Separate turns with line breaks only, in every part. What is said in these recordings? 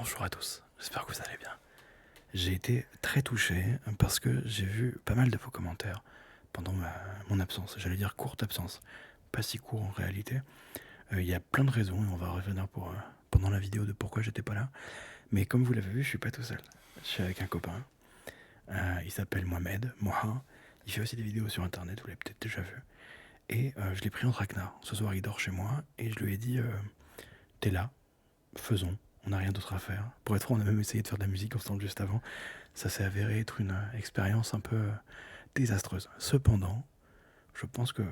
Bonjour à tous, j'espère que vous allez bien. J'ai été très touché parce que j'ai vu pas mal de vos commentaires pendant mon absence. J'allais dire courte absence, pas si court en réalité. Il y a plein de raisons et on va revenir pendant la vidéo de pourquoi j'étais pas là. Mais comme vous l'avez vu, je suis pas tout seul. Je suis avec un copain. Il s'appelle Mohamed, Moha. Il fait aussi des vidéos sur internet, vous l'avez peut-être déjà vu. Et je l'ai pris en traquenard. Ce soir, il dort chez moi et je lui ai dit t'es là, faisons. On n'a rien d'autre à faire. Pour être franc, on a même essayé de faire de la musique ensemble juste avant. Ça s'est avéré être une expérience un peu désastreuse. Cependant, je pense que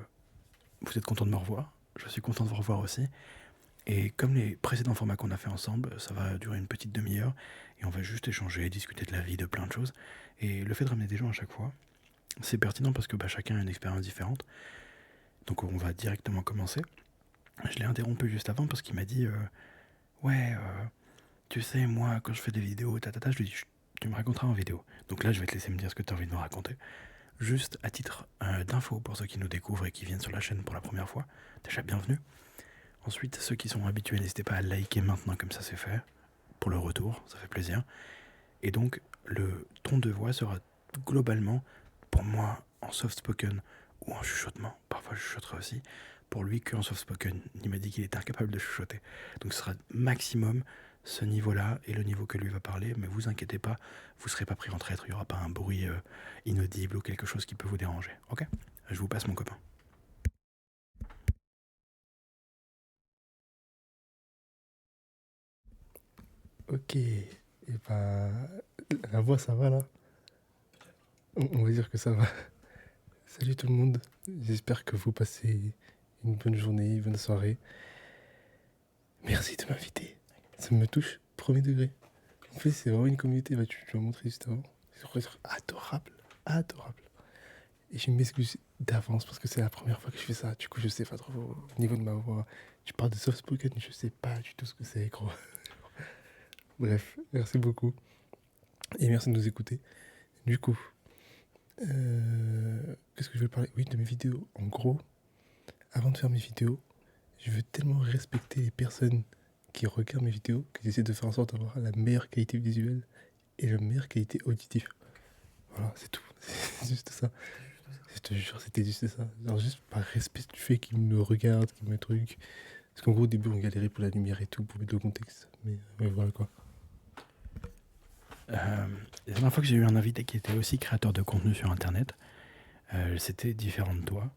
vous êtes content de me revoir. Je suis content de vous revoir aussi. Et comme les précédents formats qu'on a fait ensemble, ça va durer une petite demi-heure. Et on va juste échanger, discuter de la vie, de plein de choses. Et le fait de ramener des gens à chaque fois, c'est pertinent parce que chacun a une expérience différente. Donc on va directement commencer. Je l'ai interrompu juste avant parce qu'il m'a dit ouais, tu sais, moi, quand je fais des vidéos, je lui dis, tu me raconteras en vidéo. Donc là, je vais te laisser me dire ce que tu as envie de me raconter. Juste à titre d'info pour ceux qui nous découvrent et qui viennent sur la chaîne pour la première fois, déjà bienvenue. Ensuite, ceux qui sont habitués, n'hésitez pas à liker maintenant comme ça c'est fait, pour le retour, ça fait plaisir. Et donc, le ton de voix sera globalement, pour moi, en soft spoken ou en chuchotement, parfois je chuchoterai aussi, pour lui qu'en soft spoken. Il m'a dit qu'il était incapable de chuchoter. Donc ce sera maximum ce niveau-là et le niveau que lui va parler, mais vous inquiétez pas, vous serez pas pris en traître, il n'y aura pas un bruit inaudible ou quelque chose qui peut vous déranger. Ok? Je vous passe mon copain.
Ok, et bah, la voix ça va là? On va dire que ça va. Salut tout le monde, j'espère que vous passez une bonne journée, une bonne soirée. Merci de m'inviter, ça me touche, premier degré. En fait, c'est vraiment une communauté, bah, tu m'as montré juste avant. C'est adorable, adorable. Et je m'excuse d'avance parce que c'est la première fois que je fais ça. Du coup, je sais pas trop au niveau de ma voix. Tu parles de soft spoken, je sais pas du tout ce que c'est, gros. Bref, merci beaucoup. Et merci de nous écouter. Du coup, qu'est-ce que je veux parler? Oui, de mes vidéos. En gros, avant de faire mes vidéos, je veux tellement respecter les personnes qui regardent mes vidéos que j'essaie de faire en sorte d'avoir la meilleure qualité visuelle et la meilleure qualité auditive. Voilà, c'est tout. C'est juste ça. Je te jure, c'était juste ça. Genre, juste par respect du fait qu'ils me regardent, qu'ils me truc. Parce qu'en gros, au début, on galérait pour la lumière et tout, pour mettre le contexte. Mais ouais, voilà quoi.
La dernière fois que j'ai eu un invité qui était aussi créateur de contenu sur internet, c'était différent de toi,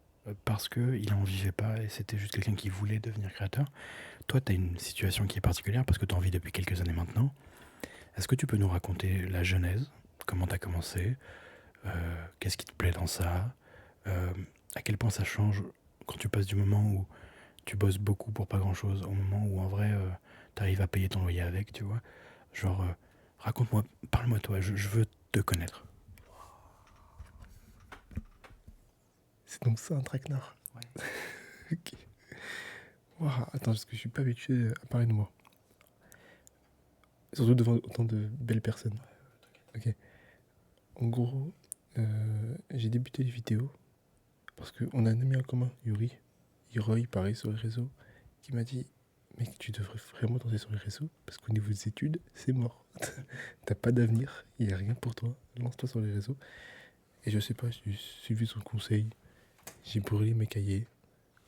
parce qu'il en vivait pas et c'était juste quelqu'un qui voulait devenir créateur. Toi, tu as une situation qui est particulière parce que tu en vis depuis quelques années maintenant. Est-ce que tu peux nous raconter la genèse? Comment tu as commencé? Qu'est-ce qui te plaît dans ça? Euh, à quel point ça change quand tu passes du moment où tu bosses beaucoup pour pas grand-chose au moment où en vrai tu arrives à payer ton loyer avec, tu vois? Genre, raconte-moi, parle-moi toi, je veux te connaître.
C'est donc ça un traquenard.
Ouais.
Ok. Waouh, attends, parce que je suis pas habitué à parler de moi. Surtout devant autant de belles personnes. Ok. En gros, j'ai débuté les vidéos parce qu'on a un ami en commun, Yuri, Roy, pareil sur les réseaux, qui m'a dit: mec, tu devrais vraiment tenter sur les réseaux parce qu'au niveau des études, c'est mort. T'as pas d'avenir, il n'y a rien pour toi. Lance-toi sur les réseaux. Et je sais pas, j'ai suivi son conseil, j'ai brûlé mes cahiers.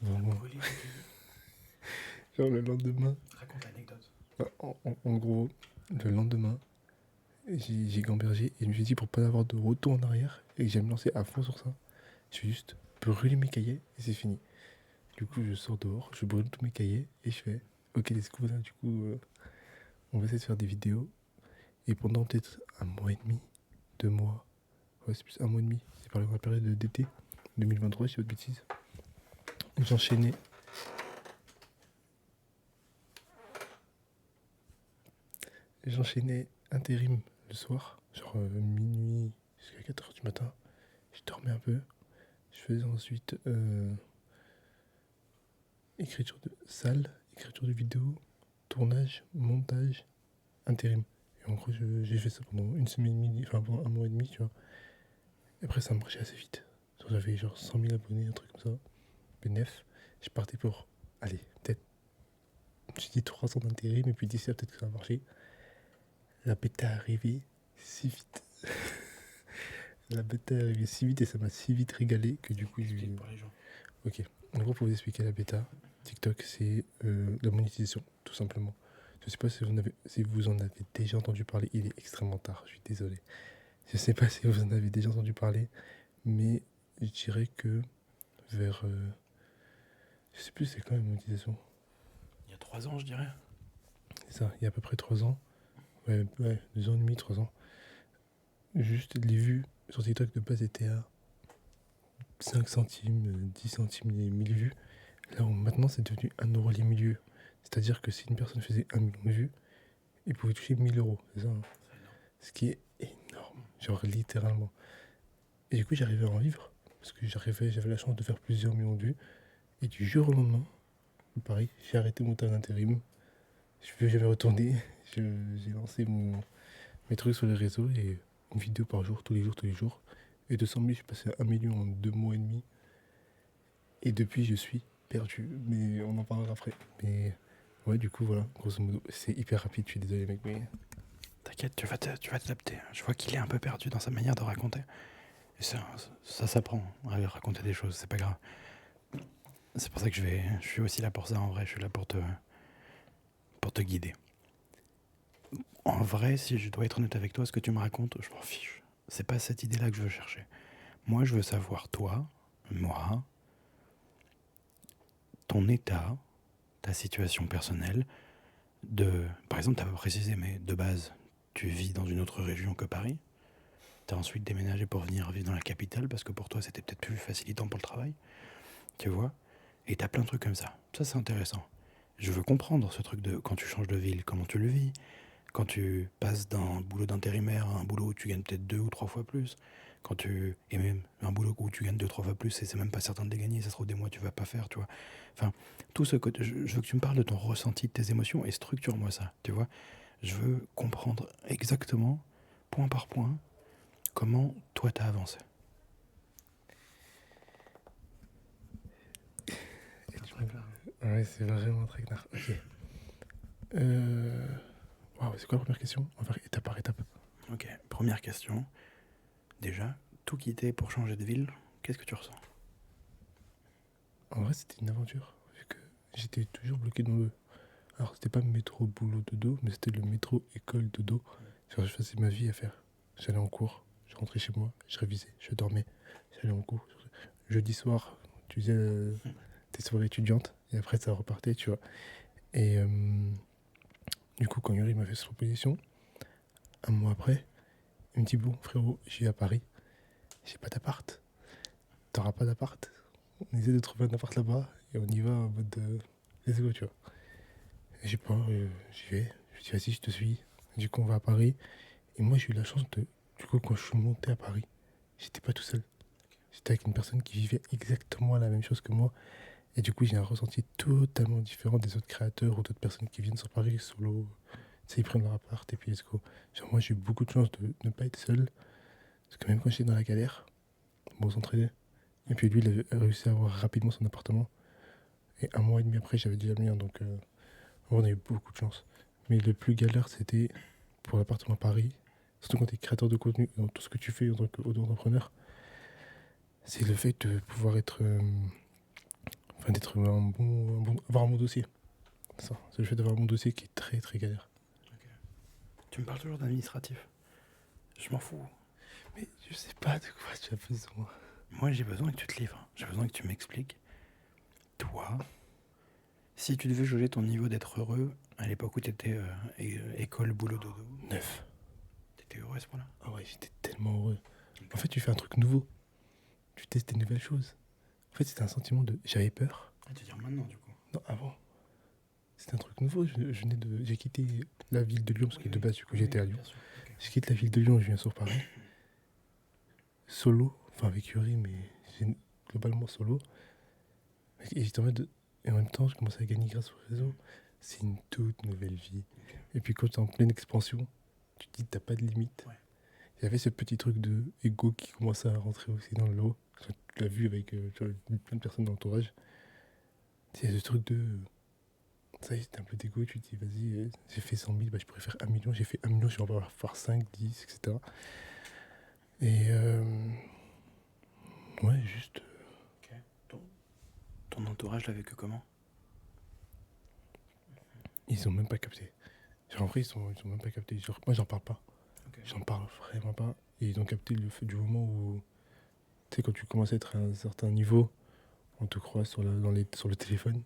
Vraiment. Genre le lendemain,
Raconte l'anecdote.
en gros, le lendemain, j'ai gambergé et je me suis dit pour pas avoir de retour en arrière et que j'allais me lancer à fond sur ça, je vais juste brûler mes cahiers et c'est fini. Du coup, je sors dehors, je brûle tous mes cahiers et je fais ok, let's go là. Du coup, on va essayer de faire des vidéos. Et pendant peut-être un mois et demi, 2 mois, ouais, c'est plus un mois et demi, c'est par la période d'été 2023, si je dis pas de bêtises, j'enchaînais. J'enchaînais intérim le soir, genre minuit jusqu'à 4h du matin. Je dormais un peu. Je faisais ensuite écriture de salle, écriture de vidéo, tournage, montage, intérim. Et en gros, j'ai fait ça pendant une semaine et demie, enfin pendant un mois et demi, tu vois. Et après, ça marchait assez vite. Genre, j'avais genre 100 000 abonnés, un truc comme ça. Bénef. Je partais pour, allez, peut-être, j'ai dit 3 ans d'intérim, et puis d'ici là, peut-être que ça va marcher. La bêta est arrivée si vite. La bêta est arrivée si vite et ça m'a si vite régalé que du coup,
Explique pour les gens.
Ok, en gros, pour vous expliquer la bêta, TikTok, c'est la monétisation, tout simplement. Je sais pas si vous en avez déjà entendu parler, il est extrêmement tard, je suis désolé. Je sais pas si vous en avez déjà entendu parler, mais je dirais que vers... je sais plus c'est quand la monétisation.
Il y a 3 ans, je dirais.
C'est ça, il y a à peu près 3 ans. Ouais, 2 ans et demi, 3 ans. Juste les vues sur TikTok de base étaient à 5 centimes, 10 centimes les 1000 vues. Là où maintenant c'est devenu 1 € les 1000 vues. C'est-à-dire que si une personne faisait 1 million de vues, il pouvait toucher 1000 €. C'est ça, hein.
C'est énorme.
Ce qui est énorme. Genre littéralement. Et du coup, j'arrivais à en vivre. Parce que j'avais la chance de faire plusieurs millions de vues. Et du jour au lendemain, pareil, j'ai arrêté mon temps d'intérim. Je ne suis jamais retourné. J'ai lancé mes trucs sur les réseaux et une vidéo par jour, tous les jours, tous les jours. Et de 100 000, je suis passé à 1 million en 2 mois et demi. Et depuis, je suis perdu. Mais on en parlera après. Mais ouais, du coup, voilà, grosso modo, c'est hyper rapide. Je suis désolé, mec, mais
T'inquiète, tu vas t'adapter. Je vois qu'il est un peu perdu dans sa manière de raconter. Et ça s'apprend à raconter des choses, c'est pas grave. C'est pour ça que je suis aussi là pour ça en vrai, je suis là pour te guider. En vrai, si je dois être honnête avec toi, ce que tu me racontes, je m'en fiche. C'est pas cette idée-là que je veux chercher. Moi, je veux savoir, toi, moi, ton état, ta situation personnelle, par exemple, t'as pas précisé, mais de base, tu vis dans une autre région que Paris. T'as ensuite déménagé pour venir vivre dans la capitale parce que pour toi, c'était peut-être plus facilitant pour le travail. Tu vois? Et t'as plein de trucs comme ça. Ça, c'est intéressant. Je veux comprendre ce truc de quand tu changes de ville, comment tu le vis. Quand tu passes d'un boulot d'intérimaire à un boulot où tu gagnes peut-être 2 ou 3 fois plus. Et même un boulot où tu gagnes 2 ou 3 fois plus et c'est même pas certain de les gagner, ça se trouve des mois tu vas pas faire, tu vois. Enfin, tout ce côté, je veux que tu me parles de ton ressenti, de tes émotions et structure-moi ça, tu vois. Je veux comprendre exactement, point par point, comment toi t'as avancé.
ouais, c'est vraiment très clair. Ok. Waouh, c'est quoi la première question? On va faire étape par étape.
Ok, première question. Déjà, tout quitter pour changer de ville, qu'est-ce que tu ressens?
En vrai, c'était une aventure, vu que j'étais toujours bloqué dans le... Alors, c'était pas métro, boulot, dodo, mais c'était le métro, école, dodo. Genre, je faisais ma vie à faire. J'allais en cours, je rentrais chez moi, je révisais, je dormais, j'allais en cours. Jeudi soir, tu faisais tes soirées étudiantes, et après, ça repartait, tu vois. Et du coup, quand Yuri m'a fait cette proposition, un mois après, il me dit, bon, frérot, j'y vais à Paris, j'ai pas d'appart. T'auras pas d'appart? On essaie de trouver un appart là-bas, et on y va en mode let's go, tu vois. Et j'ai pas, j'y vais. Je dis, vas-y, je te suis. Du coup, on va à Paris. Et moi, j'ai eu la chance de. Du coup, quand je suis monté à Paris, j'étais pas tout seul. J'étais avec une personne qui vivait exactement la même chose que moi. Et du coup, j'ai un ressenti totalement différent des autres créateurs ou d'autres personnes qui viennent sur Paris solo. Tu sais, ils prennent leur appart et puis let's go. Genre, moi, j'ai eu beaucoup de chance de ne pas être seul. Parce que même quand j'étais dans la galère, bon, on s'entraidait. Et puis lui, il avait réussi à avoir rapidement son appartement. Et un mois et demi après, j'avais déjà le mien. Donc, on a eu beaucoup de chance. Mais le plus galère, c'était pour l'appartement à Paris. Surtout quand tu es créateur de contenu, dans tout ce que tu fais en tant qu'auto-entrepreneur. C'est le fait de pouvoir être. Enfin, d'être avoir un bon dossier. C'est ça. C'est le fait d'avoir un bon dossier qui est très très galère.
Tu me parles toujours d'administratif. Je m'en fous.
Mais je sais pas de quoi tu as besoin.
Moi, j'ai besoin que tu te livres. J'ai besoin que tu m'expliques. Toi, si tu devais juger ton niveau d'être heureux à l'époque où tu étais école, boulot, dodo,
9.
t'étais heureux à ce point-là?
Ah ouais, j'étais tellement heureux. En fait, tu fais un truc nouveau. Tu testes des nouvelles choses. En fait, c'était un sentiment de. J'avais peur.
Ah, tu veux dire maintenant, du coup?
Non, avant. C'était un truc nouveau. J'ai quitté la ville de Lyon, parce que de base, du coup, j'étais à Lyon.
Okay.
Je quitte la ville de Lyon, je viens sur Paris. Solo, enfin avec Yuri, mais globalement solo. Et j'étais en mode. Et en même temps, je commençais à gagner grâce au réseau. C'est une toute nouvelle vie.
Okay.
Et puis quand tu es en pleine expansion, tu te dis t'as pas de limite.
Ouais.
Il y avait ce petit truc de ego qui commençait à rentrer aussi dans le lot. Tu l'as vu avec plein de personnes dans l'entourage. C'est ce truc de. Ça y est, t'as un peu d'ego, tu te dis, vas-y, j'ai fait 100 000, bah, je pourrais faire 1 million, j'ai fait 1 million, je vais en faire 5, 10, etc. Et ouais, juste,
Ok. Ton entourage l'a vécu comment?
ils ont même pas capté. Genre, en vrai, ils ont même pas capté. Genre, moi, j'en parle pas.
Ok.
J'en parle vraiment pas. Et ils ont capté le fait du moment où, tu sais, quand tu commences à être à un certain niveau, on te croise sur le téléphone.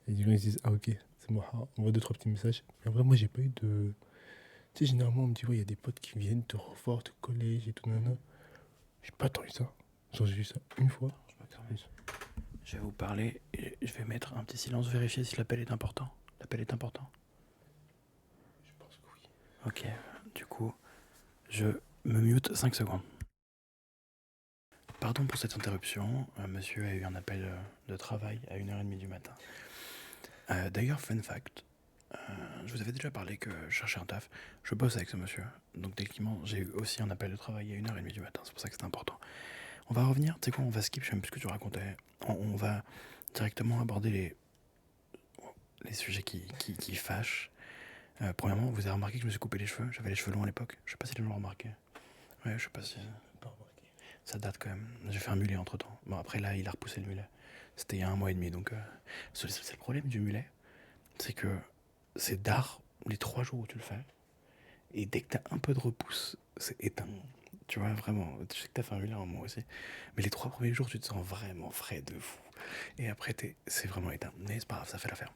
Et du coup, ils se disent, ah ok, c'est moi, ah, on voit deux, trois petits messages. Mais en vrai, moi, j'ai pas eu de. Tu sais, généralement, on me dit, ouais, il y a des potes qui viennent te revoir, te collège et tout, nanana. J'ai pas tant eu ça. Genre, j'ai eu ça une fois.
Je me permets. Je vais vous parler et je vais mettre un petit silence, vérifier si l'appel est important. L'appel est important?
Je pense que oui.
Ok, du coup, je me mute 5 secondes. Pardon pour cette interruption, monsieur a eu un appel de travail à 1h30 du matin. D'ailleurs, fun fact, je vous avais déjà parlé que je cherchais un taf. Je bosse avec ce monsieur. Donc techniquement, j'ai eu aussi un appel de travail à 1h30 du matin. C'est pour ça que c'est important. On va revenir, tu sais quoi, on va skip, je sais même plus ce que tu racontais. On va directement aborder les sujets qui fâchent. Premièrement, vous avez remarqué que je me suis coupé les cheveux. J'avais les cheveux longs à l'époque. Je sais pas si les gens l'ont remarqué. Ouais, je sais pas si...
Pas remarqué.
Ça date quand même. J'ai fait un mulet entre temps. Bon, après là, il a repoussé le mulet. C'était il y a 1 mois et demi. Donc, c'est le problème du mulet. C'est que c'est d'art les 3 jours où tu le fais. Et dès que t'as un peu de repousse, c'est éteint. Tu vois, vraiment. Je sais que t'as fait un mulet un mois aussi. Mais les 3 premiers jours, tu te sens vraiment frais de fou. Et après, c'est vraiment éteint. Mais c'est pas grave, ça fait l'affaire.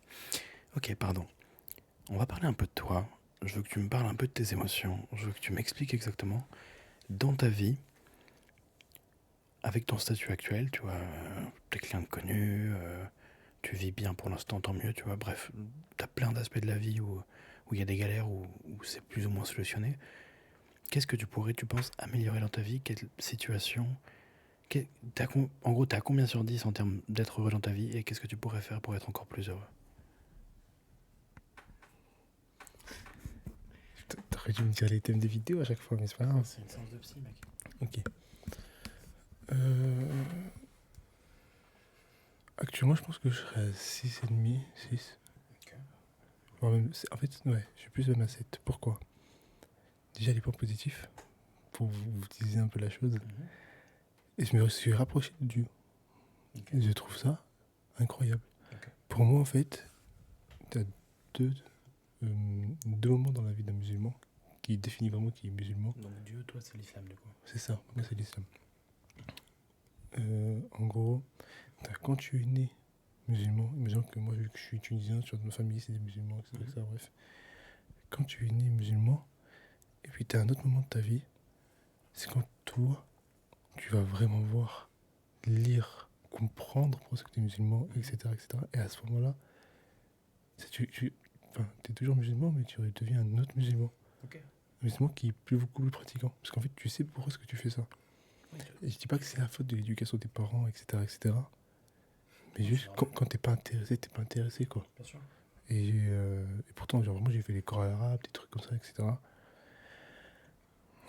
Ok, pardon. On va parler un peu de toi. Je veux que tu me parles un peu de tes émotions. Je veux que tu m'expliques exactement dans ta vie, avec ton statut actuel, tu vois, t'es quelqu'un de connu, tu vis bien pour l'instant, tant mieux, tu vois, bref, t'as plein d'aspects de la vie où il y a des galères, où c'est plus ou moins solutionné. Qu'est-ce que tu pourrais, tu penses, améliorer dans ta vie? Quelle situation? En gros, t'as combien sur 10 en termes d'être heureux dans ta vie, et qu'est-ce que tu pourrais faire pour être encore plus heureux?
T'aurais dû me dire les thèmes des vidéos à chaque fois, mais c'est pas grave.
C'est une séance de psy, mec.
Ok. Actuellement, je pense que je serais à 6,5, 6.
Ok.
Voire même, en fait, ouais, je suis plus même à 7. Pourquoi? Déjà, les points positifs, pour vous utiliser un peu la chose. Et je me suis rapproché de Dieu.
Ok.
Et je trouve ça incroyable.
Ok.
Pour moi, en fait, t'as deux, deux moments dans la vie d'un musulman qui définit vraiment qui est musulman.
Donc Dieu, toi, c'est l'islam, du coup.
C'est ça, moi, c'est l'islam. En gros, quand tu es né musulman, imagine que moi, vu que je suis tunisien, tu vois, ma famille, c'est des musulmans, etc. Bref. Quand tu es né musulman, et puis tu as un autre moment de ta vie, c'est quand toi, tu vas vraiment voir, lire, comprendre pour ce que tu es musulman, etc., etc. Et à ce moment-là, es toujours musulman, mais tu deviens un autre musulman.
Ok.
Un musulman qui est beaucoup plus pratiquant. Parce qu'en fait, tu sais pourquoi est-ce que tu fais ça.
Oui,
Et je dis pas que c'est la faute de l'éducation de tes parents, etc., etc. Mais
Non,
juste,
c'est normal.
quand t'es pas intéressé, quoi.
Bien sûr.
Et pourtant, genre, moi, j'ai fait les chorales arabes, des trucs comme ça, etc.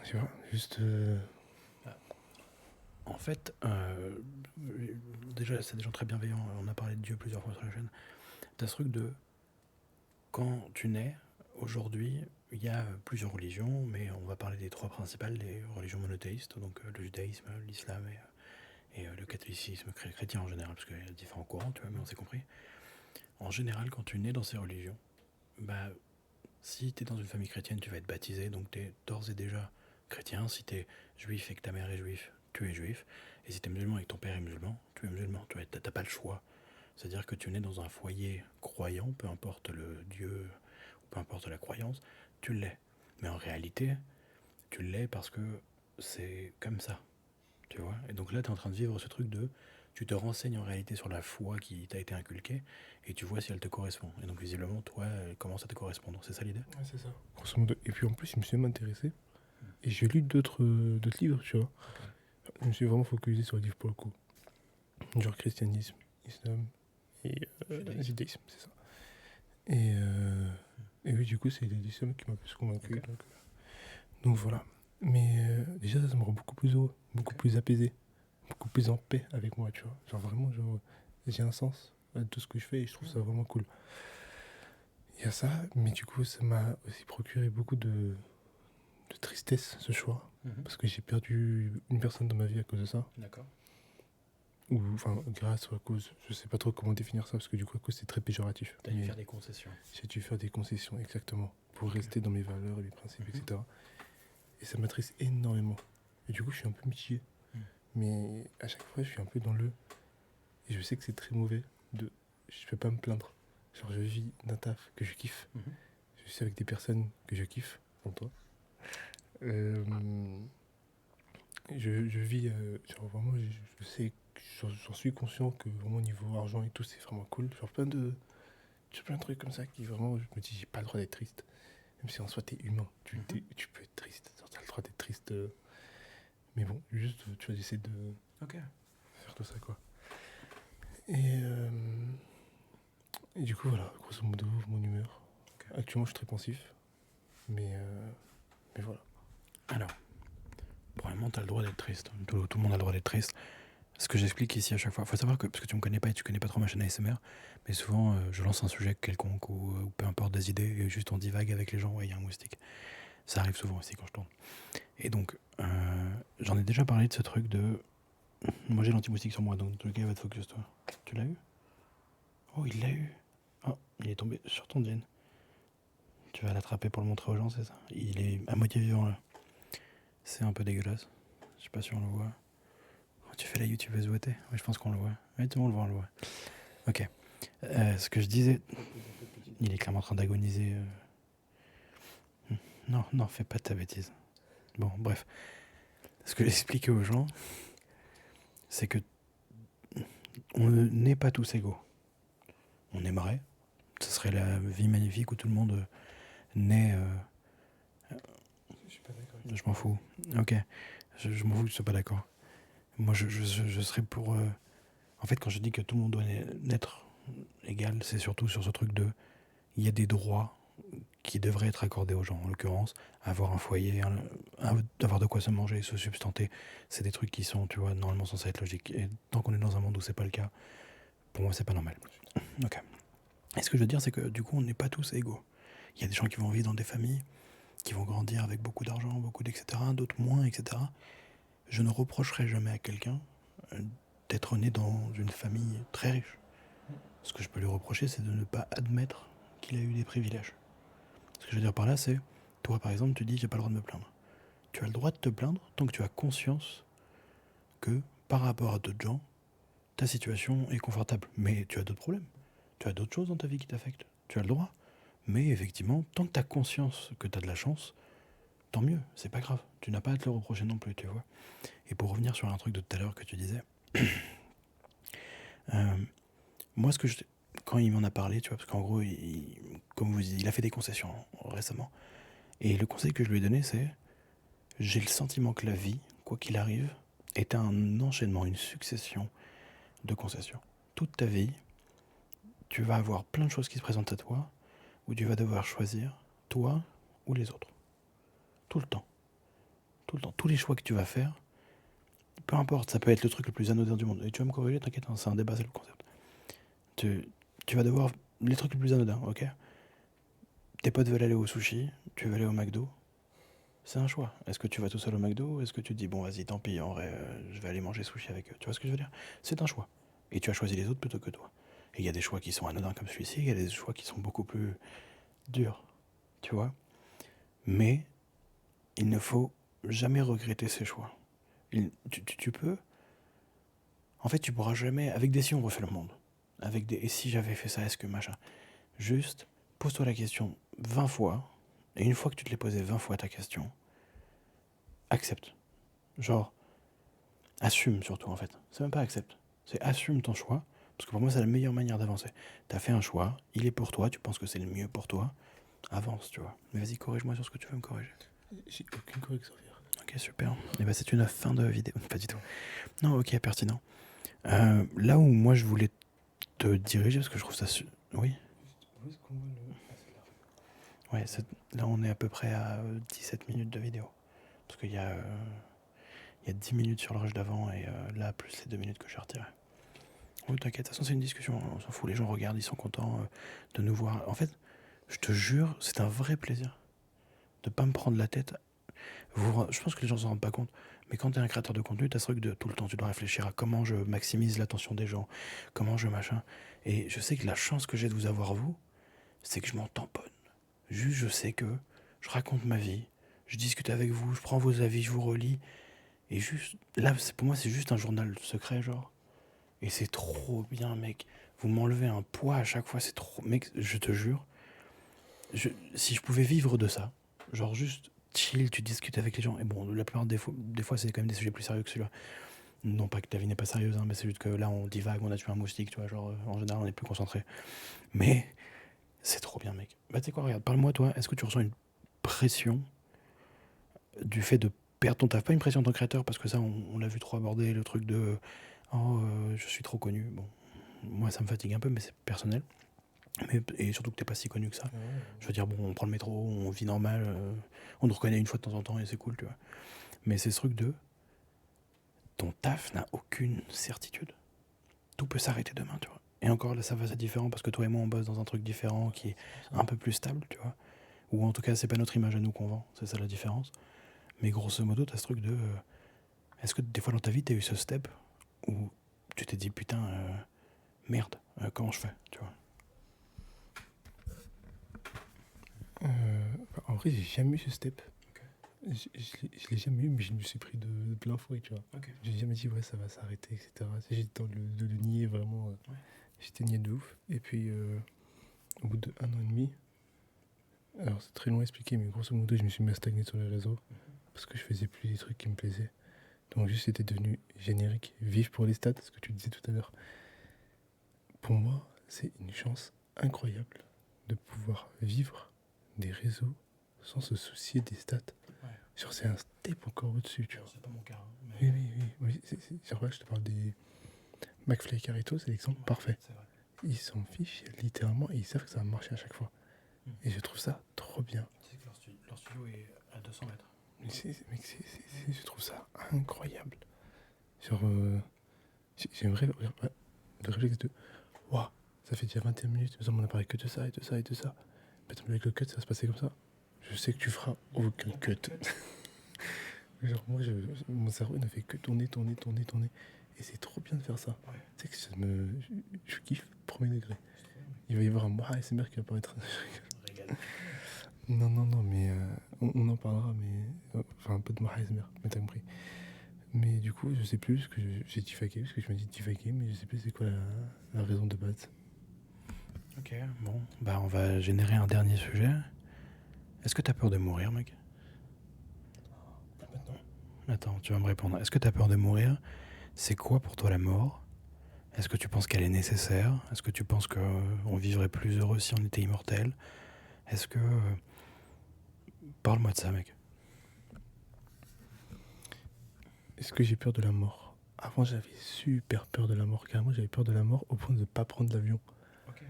Tu vois, juste...
En fait, déjà, c'est des gens très bienveillants. On a parlé de Dieu plusieurs fois sur la chaîne. T'as ce truc de quand tu nais, aujourd'hui, il y a plusieurs religions, mais on va parler des 3 principales, les religions monothéistes, donc le judaïsme, l'islam et le catholicisme chrétien en général, parce qu'il y a différents courants, tu vois, mais on s'est compris. En général, quand tu nais dans ces religions, bah, si t'es dans une famille chrétienne, tu vas être baptisé, donc t'es d'ores et déjà chrétien. Si t'es juif et que ta mère est juive, tu es juif. Et si t'es musulman et que ton père est musulman, tu es musulman. Tu t'as pas le choix. C'est-à-dire que tu nais dans un foyer croyant, peu importe le Dieu, peu importe la croyance, tu l'es. Mais en réalité, tu l'es parce que c'est comme ça, tu vois. Et donc là, tu es en train de vivre ce truc de... Tu te renseignes en réalité sur la foi qui t'a été inculquée et tu vois si elle te correspond. Et donc visiblement, toi, elle commence à te correspondre. C'est ça l'idée?
Ouais, c'est ça. Grosso modo. Et puis en plus, je me suis même intéressé. Et j'ai lu d'autres livres, tu vois. Je me suis vraiment focalisé sur les livres pour le coup. Genre christianisme, islam et judaïsme, c'est ça. Et oui, du coup, c'est l'islam qui m'a plus convaincu.
Ok.
Donc voilà. Mais déjà, ça me rend beaucoup plus heureux, beaucoup plus apaisé, beaucoup plus en paix avec moi, tu vois. Genre vraiment, j'ai un sens à tout ce que je fais et je trouve ça vraiment cool. Il y a ça, mais du coup, ça m'a aussi procuré beaucoup de tristesse, ce choix. Parce que j'ai perdu une personne dans ma vie à cause de ça.
D'accord.
Ou, enfin, grâce ou à cause. Je sais pas trop comment définir ça, parce que du coup, à cause, c'est très péjoratif.
T'as dû
Mais
faire des concessions.
j'ai dû faire des concessions, exactement. Pour
Ok.
rester dans mes valeurs et mes principes,
Mhm.
etc. Et ça m'attriste énormément. Et du coup, je suis un peu mitigé.
Mhm.
Mais à chaque fois, je suis un peu dans le. Et je sais que c'est très mauvais. Je peux pas me plaindre. Genre, je vis d'un taf que je kiffe.
Mhm.
Je suis avec des personnes que je kiffe, comme toi. Euh, je vis, genre vraiment, je sais, j'en suis conscient que vraiment niveau argent et tout, c'est vraiment cool. Genre plein de trucs comme ça qui vraiment, je me dis, j'ai pas le droit d'être triste. Même si en soi, t'es humain, tu peux être triste. Genre, t'as le droit d'être triste. Mais bon, juste, tu vois, j'essaie de
Ok.
faire tout ça, quoi. Et, euh, et du coup, voilà, grosso modo, mon humeur.
Ok.
Actuellement, je suis très pensif. Mais voilà.
Alors, probablement, t'as le droit d'être triste. Tout le monde a le droit d'être triste. Ce que j'explique ici à chaque fois, faut savoir que, parce que tu me connais pas et tu connais pas trop ma chaîne ASMR, mais souvent je lance un sujet quelconque ou peu importe des idées et juste on divague avec les gens, ouais, il y a un moustique. Ça arrive souvent aussi quand je tourne. Et donc, j'en ai déjà parlé de ce truc de. Moi j'ai l'anti-moustique sur moi, donc le gars va te focus toi. Tu l'as eu? Oh, il l'a eu. Oh, il est tombé sur ton jean. Tu vas l'attraper pour le montrer aux gens, c'est ça? Il est à moitié vivant là. C'est un peu dégueulasse. Je sais pas si on le voit. Oh, tu fais la youtubeuse ouatée? Oui, je pense qu'on le voit. Oui, tout le monde le voit, on le voit. Ok. Ce que je disais, il est clairement en train d'agoniser. Non, non, fais pas de ta bêtise. Bon, bref. Ce que j'expliquais aux gens, c'est que on n'est pas tous égaux. On aimerait. Ce serait la vie magnifique où tout le monde naît.
Je suis pas d'accord.
Je m'en fous. Ok. Je m'en fous que tu sois pas d'accord. Moi, je serais pour. En fait, quand je dis que tout le monde doit naître égal, c'est surtout sur ce truc de. Il y a des droits qui devraient être accordés aux gens. En l'occurrence, avoir un foyer, avoir de quoi se manger, se substanter, c'est des trucs qui sont, tu vois, normalement censés être logiques. Et tant qu'on est dans un monde où c'est pas le cas, pour moi, c'est pas normal. Ok. Et ce que je veux dire, c'est que du coup, on n'est pas tous égaux. Il y a des gens qui vont vivre dans des familles, qui vont grandir avec beaucoup d'argent, beaucoup d'etc. D'autres moins, etc. Je ne reprocherai jamais à quelqu'un d'être né dans une famille très riche. Ce que je peux lui reprocher, c'est de ne pas admettre qu'il a eu des privilèges. Ce que je veux dire par là, c'est, toi par exemple, tu dis j'ai pas le droit de me plaindre. Tu as le droit de te plaindre tant que tu as conscience que par rapport à d'autres gens, ta situation est confortable. Mais tu as d'autres problèmes. Tu as d'autres choses dans ta vie qui t'affectent. Tu as le droit. Mais effectivement, tant que tu as conscience que tu as de la chance, tant mieux, c'est pas grave. Tu n'as pas à te le reprocher non plus, tu vois. Et pour revenir sur un truc de tout à l'heure que tu disais, moi, quand il m'en a parlé, tu vois, parce qu'en gros, comme vous dites, il a fait des concessions récemment. Et le conseil que je lui ai donné, c'est j'ai le sentiment que la vie, quoi qu'il arrive, est un enchaînement, une succession de concessions. Toute ta vie, tu vas avoir plein de choses qui se présentent à toi, où tu vas devoir choisir toi ou les autres. Tout le temps. Tout le temps. Tous les choix que tu vas faire, peu importe, ça peut être le truc le plus anodin du monde. Et tu vas me corriger, t'inquiète, hein, c'est un débat, c'est le concept. Tu vas devoir les trucs les plus anodins, ok? Tes potes veulent aller au sushi, tu veux aller au McDo. C'est un choix. Est-ce que tu vas tout seul au McDo ou est-ce que tu te dis, bon, vas-y, tant pis, en vrai, je vais aller manger sushi avec eux. Tu vois ce que je veux dire? C'est un choix. Et tu as choisi les autres plutôt que toi. Et il y a des choix qui sont anodins comme celui-ci, il y a des choix qui sont beaucoup plus durs. Tu vois? Mais il ne faut jamais regretter ces choix. Tu peux. En fait, tu pourras jamais. Avec des si on refait le monde. Avec des et si j'avais fait ça, est-ce que machin. Juste, pose-toi la question 20 fois. Et une fois que tu te l'es posé 20 fois ta question, accepte. Genre, assume surtout en fait. C'est même pas accepte. C'est assume ton choix. Parce que pour moi, c'est la meilleure manière d'avancer. T'as fait un choix, il est pour toi, tu penses que c'est le mieux pour toi. Avance, tu vois. Mais vas-y, corrige-moi sur ce que tu veux me corriger.
J'ai aucune correction à faire.
Ok, super. Et bah, c'est une fin de vidéo. Pas du tout. Non, ok, pertinent. Là où moi je voulais te diriger, parce que je trouve ça. Oui.
Où est-ce qu'on voit le. Ah, c'est là.
Ouais, là on est à peu près à 17 minutes de vidéo. Parce qu'il y a 10 minutes sur le rush d'avant et là, plus les 2 minutes que j'ai retirées. Oh, t'inquiète, de toute façon, c'est une discussion, on s'en fout. Les gens regardent, ils sont contents de nous voir. En fait, Je te jure, c'est un vrai plaisir de pas me prendre la tête. Je pense que les gens s'en rendent pas compte, mais quand tu es un créateur de contenu, tu as ce truc de tout le temps, tu dois réfléchir à comment je maximise l'attention des gens, comment je machin. Et je sais que la chance que j'ai de vous avoir, vous, c'est que je m'en tamponne. Juste, je sais que je raconte ma vie, je discute avec vous, je prends vos avis, je vous relis. Et juste, là, pour moi, c'est juste un journal secret, genre. Et c'est trop bien, mec. Vous m'enlevez un poids à chaque fois, c'est trop. Mec, je te jure, si je pouvais vivre de ça, genre juste chill, tu discutes avec les gens. Et bon, la plupart des fois c'est quand même des sujets plus sérieux que celui-là. Non pas que ta vie n'est pas sérieuse, hein, mais c'est juste que là, on divague, on a tué un moustique, tu vois. Genre, en général, on est plus concentré. Mais c'est trop bien, mec. Bah, tu sais quoi, regarde, parle-moi, toi. Est-ce que tu ressens une pression du fait de perdre ton taf? Pas une pression en tant que créateur, parce que ça, on l'a vu trop aborder, le truc de oh, je suis trop connu. Bon, moi, ça me fatigue un peu, mais c'est personnel. Et surtout que t'es pas si connu que ça. Je veux dire, bon, on prend le métro, on vit normal, on nous reconnaît une fois de temps en temps et c'est cool, tu vois. Mais c'est ce truc de ton taf n'a aucune certitude. Tout peut s'arrêter demain, tu vois. Et encore là, ça va, c'est différent parce que toi et moi, on bosse dans un truc différent qui est un peu plus stable, tu vois. Ou en tout cas, c'est pas notre image à nous qu'on vend, c'est ça la différence. Mais grosso modo, t'as ce truc de. Est-ce que des fois dans ta vie, t'as eu ce step où tu t'es dit putain, merde, comment je fais, tu vois?
En vrai, j'ai jamais eu ce step. Je l'ai jamais eu, mais je me suis pris de plein fouet, tu vois. J'ai jamais dit, ouais, ça va s'arrêter, etc. J'étais dans de le nier vraiment. J'étais niais de ouf. Et puis, au bout de 1 an et demi, alors c'est très long à expliquer, mais grosso modo, je me suis mis à stagner sur les réseaux parce que je faisais plus des trucs qui me plaisaient. Donc, juste, c'était devenu générique, vif pour les stats, ce que tu disais tout à l'heure. Pour moi, c'est une chance incroyable de pouvoir vivre des réseaux sans se soucier des stats.
Ouais.
Genre, c'est un step encore au-dessus, tu vois.
C'est pas mon cas. Hein, mais...
Oui. Genre, là, je te parle des McFly et Carito, c'est l'exemple parfait.
C'est vrai.
Ils s'en fichent littéralement et ils savent que ça va marcher à chaque fois. Et je trouve ça trop bien.
Tu sais que leur studio est à 200 mètres.
Je trouve ça incroyable. Genre, j'aimerais le réflexe de waouh, ça fait déjà 21 minutes, mais on a parlé que de ça et de ça et de ça. Peut-être avec le cut, ça va se passer comme ça. Je sais que tu feras aucun cut. Genre, moi, mon cerveau ne fait que tourner. Et c'est trop bien de faire ça.
Ouais.
Tu sais que je kiffe, premier degré. Il va y avoir un moi ASMR qui va apparaître. Non, mais on en parlera, mais. Enfin, un peu de moi ASMR, mais t'as compris. Mais du coup, je sais plus ce que j'ai divagué, parce que je me dis divaguer, mais je sais plus c'est quoi la raison de base.
Ok, bon, bah on va générer un dernier sujet. Est-ce que t'as peur de mourir, mec?
Maintenant.
Attends, tu vas me répondre. Est-ce que t'as peur de mourir? C'est quoi pour toi la mort? Est-ce que tu penses qu'elle est nécessaire? Est-ce que tu penses qu'on vivrait plus heureux si on était immortel? Est-ce que... Parle-moi de ça, mec.
Est-ce que j'ai peur de la mort? Avant, j'avais super peur de la mort. Carrément, j'avais peur de la mort au point de ne pas prendre l'avion.
Ok.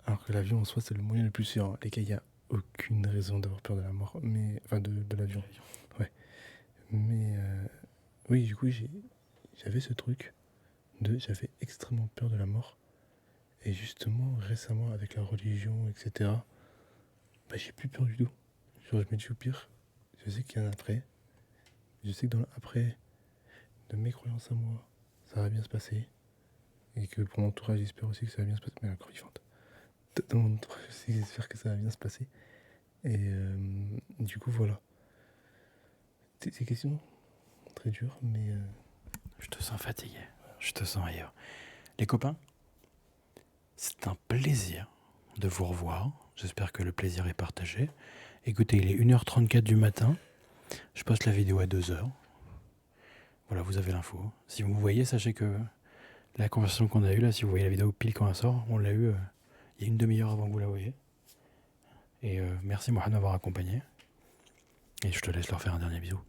Alors que l'avion, en soi, c'est le moyen le plus sûr. Hein. Les gars, il n'y a aucune raison d'avoir peur de la mort. Mais... Enfin, de l'avion. Ouais. Mais... oui, du coup, j'avais ce truc j'avais extrêmement peur de la mort. Et justement, récemment, avec la religion, etc., bah, j'ai plus peur du tout. Genre, je me dis au pire, je sais qu'il y en a après. Je sais que dans l'après de mes croyances à moi, ça va bien se passer. Et que pour mon entourage, j'espère aussi que ça va bien se passer. Mais la croix vivante. Dans mon entourage, j'espère que ça va bien se passer. Et du coup, voilà. Ces questions très dures, mais...
Je te sens fatigué. Je te sens ailleurs. Les copains, c'est un plaisir de vous revoir. J'espère que le plaisir est partagé. Écoutez, il est 1h34 du matin. Je poste la vidéo à 2h. Voilà, vous avez l'info. Si vous voyez, sachez que la conversation qu'on a eue là, si vous voyez la vidéo pile quand elle sort, on l'a eue il y a une demi-heure avant que vous la voyez. Et merci Mohamed d'avoir accompagné. Et je te laisse leur faire un dernier bisou.